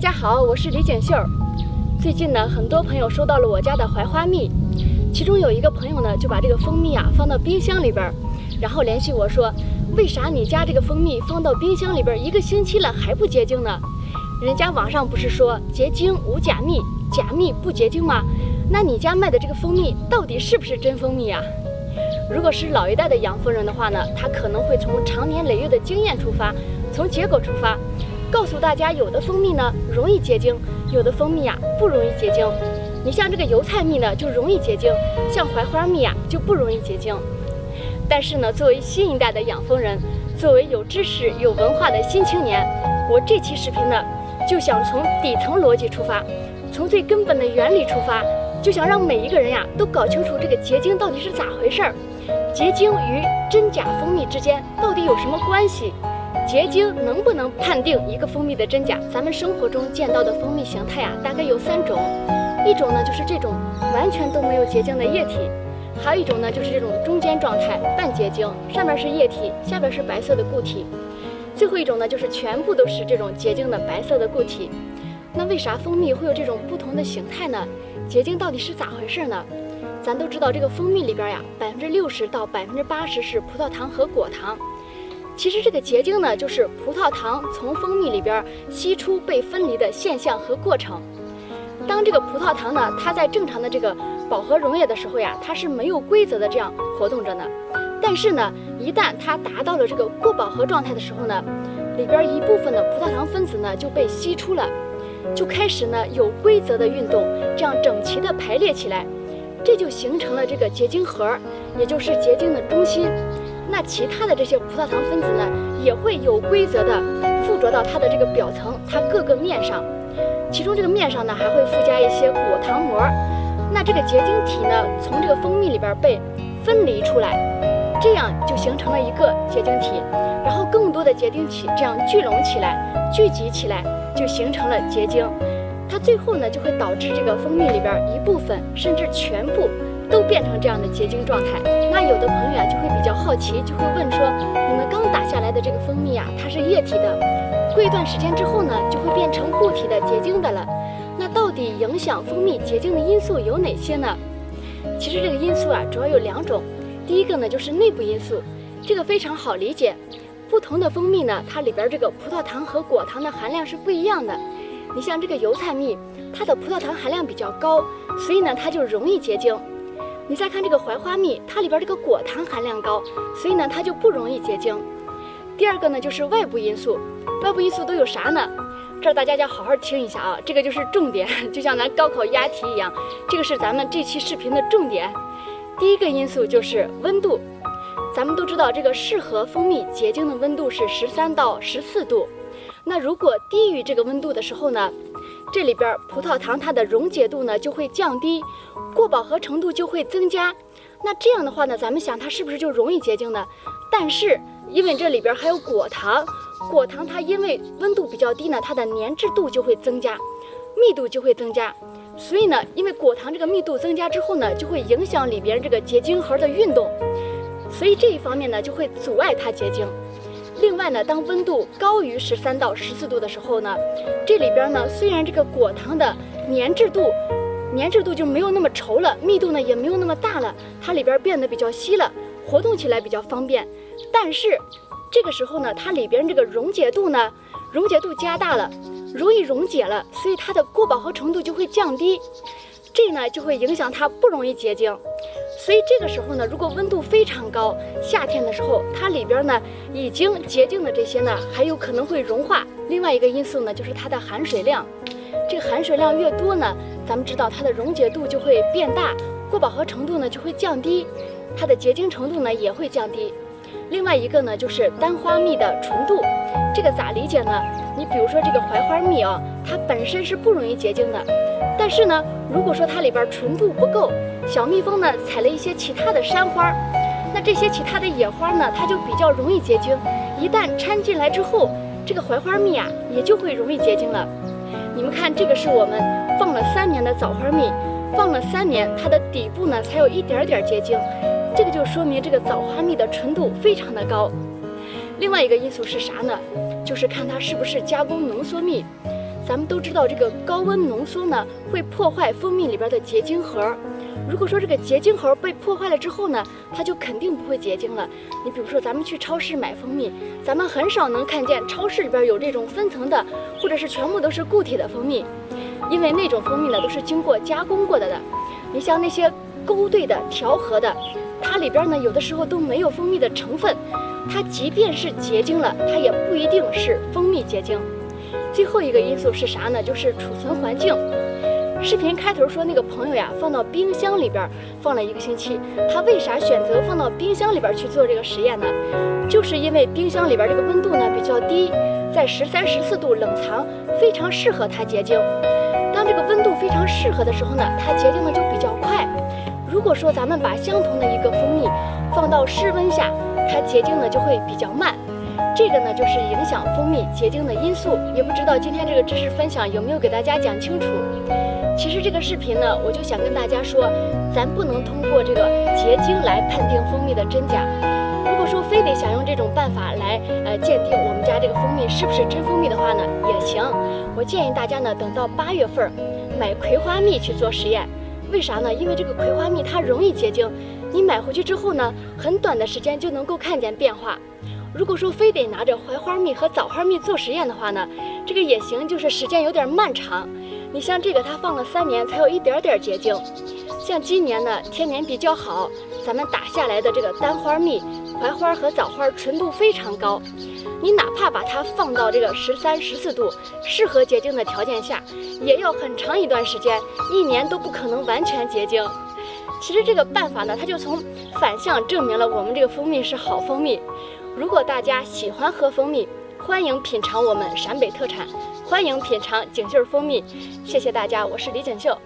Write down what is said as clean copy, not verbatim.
大家好，我是李景秀。最近呢，很多朋友收到了我家的槐花蜜，其中有一个朋友呢，就把这个蜂蜜放到冰箱里边，然后联系我说，为啥你家这个蜂蜜放到冰箱里边1个星期了还不结晶呢？人家网上不是说结晶无假蜜，假蜜不结晶吗？那你家卖的这个蜂蜜到底是不是真蜂蜜啊？如果是老一代的养蜂人的话呢，他可能会从长年累月的经验出发，从结果出发，告诉大家有的蜂蜜呢容易结晶，有的蜂蜜不容易结晶。你像这个油菜蜜呢就容易结晶，像槐花蜜就不容易结晶。但是呢，作为新一代的养蜂人，作为有知识有文化的新青年，我这期视频呢就想从底层逻辑出发，从最根本的原理出发，就想让每一个人都搞清楚这个结晶到底是咋回事儿，结晶与真假蜂蜜之间到底有什么关系？结晶能不能判定一个蜂蜜的真假？咱们生活中见到的蜂蜜形态大概有3种，一种呢就是这种完全都没有结晶的液体，还有一种呢就是这种中间状态半结晶，上面是液体，下边是白色的固体，最后一种呢就是全部都是这种结晶的白色的固体。那为啥蜂蜜会有这种不同的形态呢？结晶到底是咋回事呢？咱都知道这个蜂蜜里边60%到80%是葡萄糖和果糖。其实这个结晶呢，就是葡萄糖从蜂蜜里边析出被分离的现象和过程。当这个葡萄糖呢，它在正常的这个饱和溶液的时候它是没有规则的这样活动着呢。但是呢，一旦它达到了这个过饱和状态的时候呢，里边一部分的葡萄糖分子呢就被析出了，就开始呢有规则的运动，这样整齐的排列起来，这就形成了这个结晶核，也就是结晶的中心。那其他的这些葡萄糖分子呢，也会有规则的附着到它的这个表层，它各个面上，其中这个面上呢还会附加一些果糖膜。那这个结晶体呢，从这个蜂蜜里边被分离出来，这样就形成了一个结晶体，然后更多的结晶体这样聚拢起来，聚集起来，就形成了结晶。它最后呢就会导致这个蜂蜜里边一部分甚至全部都变成这样的结晶状态。那有的朋友就会比较好奇，就会问说，你们刚打下来的这个蜂蜜它是液体的，过一段时间之后呢就会变成固体的结晶的了。那到底影响蜂蜜结晶的因素有哪些呢？其实这个因素主要有2种。第一个呢就是内部因素，这个非常好理解。不同的蜂蜜呢，它里边这个葡萄糖和果糖的含量是不一样的。你像这个油菜蜜，它的葡萄糖含量比较高，所以呢它就容易结晶。你再看这个槐花蜜，它里边这个果糖含量高，所以呢它就不容易结晶。第二个呢就是外部因素，外部因素都有啥呢？这儿大家要好好听一下这个就是重点，就像咱高考押题一样，这个是咱们这期视频的重点。第一个因素就是温度，咱们都知道这个适合蜂蜜结晶的温度是13到14度。那如果低于这个温度的时候呢，这里边葡萄糖它的溶解度呢就会降低，过饱和程度就会增加。那这样的话呢，咱们想它是不是就容易结晶呢？但是因为这里边还有果糖，果糖它因为温度比较低呢，它的粘滞度就会增加，密度就会增加。所以呢，因为果糖这个密度增加之后呢，就会影响里边这个结晶核的运动，所以这一方面呢就会阻碍它结晶。另外呢，当温度高于13到14度的时候呢，这里边呢虽然这个果糖的粘滞度就没有那么稠了，密度呢也没有那么大了，它里边变得比较稀了，活动起来比较方便。但是这个时候呢，它里边这个溶解度加大了，容易溶解了，所以它的过饱和程度就会降低，这呢就会影响它不容易结晶。所以这个时候呢，如果温度非常高，夏天的时候，它里边呢已经结晶的这些呢，还有可能会融化。另外一个因素呢，就是它的含水量。这个含水量越多呢，咱们知道它的溶解度就会变大，过饱和程度呢就会降低，它的结晶程度呢也会降低。另外一个呢，就是单花蜜的纯度。这个咋理解呢？你比如说这个槐花蜜它本身是不容易结晶的，但是呢，如果说它里边纯度不够，小蜜蜂呢采了一些其他的山花，那这些其他的野花呢，它就比较容易结晶。一旦掺进来之后，这个槐花蜜也就会容易结晶了。你们看，这个是我们放了3年的枣花蜜，放了3年，它的底部呢才有一点点结晶，这个就说明这个枣花蜜的纯度非常的高。另外一个因素是啥呢？就是看它是不是加工浓缩蜜。咱们都知道这个高温浓缩呢会破坏蜂蜜里边的结晶核。如果说这个结晶核被破坏了之后呢，它就肯定不会结晶了。你比如说咱们去超市买蜂蜜，咱们很少能看见超市里边有这种分层的，或者是全部都是固体的蜂蜜，因为那种蜂蜜呢都是经过加工过的。你像那些勾兑的、调和的，它里边呢有的时候都没有蜂蜜的成分，它即便是结晶了，它也不一定是蜂蜜结晶。最后一个因素是啥呢？就是储存环境。视频开头说那个朋友呀，放到冰箱里边放了1个星期，他为啥选择放到冰箱里边去做这个实验呢？就是因为冰箱里边这个温度呢比较低，在13、14度冷藏，非常适合它结晶。当这个温度非常适合的时候呢，它结晶的就比较快。如果说咱们把相同的一个蜂蜜放到室温下，它结晶呢就会比较慢。这个呢就是影响蜂蜜结晶的因素。也不知道今天这个知识分享有没有给大家讲清楚。其实这个视频呢，我就想跟大家说，咱不能通过这个结晶来判定蜂蜜的真假。如果说非得想用这种办法来鉴定我们家这个蜂蜜是不是真蜂蜜的话呢，也行。我建议大家呢，等到8月份买葵花蜜去做实验。为啥呢？因为这个葵花蜜它容易结晶，你买回去之后呢，很短的时间就能够看见变化。如果说非得拿着槐花蜜和枣花蜜做实验的话呢，这个也行，就是时间有点漫长。你像这个它放了3年才有一点点结晶，像今年呢天年比较好，咱们打下来的这个单花蜜、槐花和枣花纯度非常高，你哪怕把它放到这个13、14度适合结晶的条件下，也要很长一段时间，1年都不可能完全结晶。其实这个办法呢，它就从反向证明了我们这个蜂蜜是好蜂蜜。如果大家喜欢喝蜂蜜，欢迎品尝我们陕北特产，欢迎品尝锦绣蜂蜜。谢谢大家，我是李锦绣。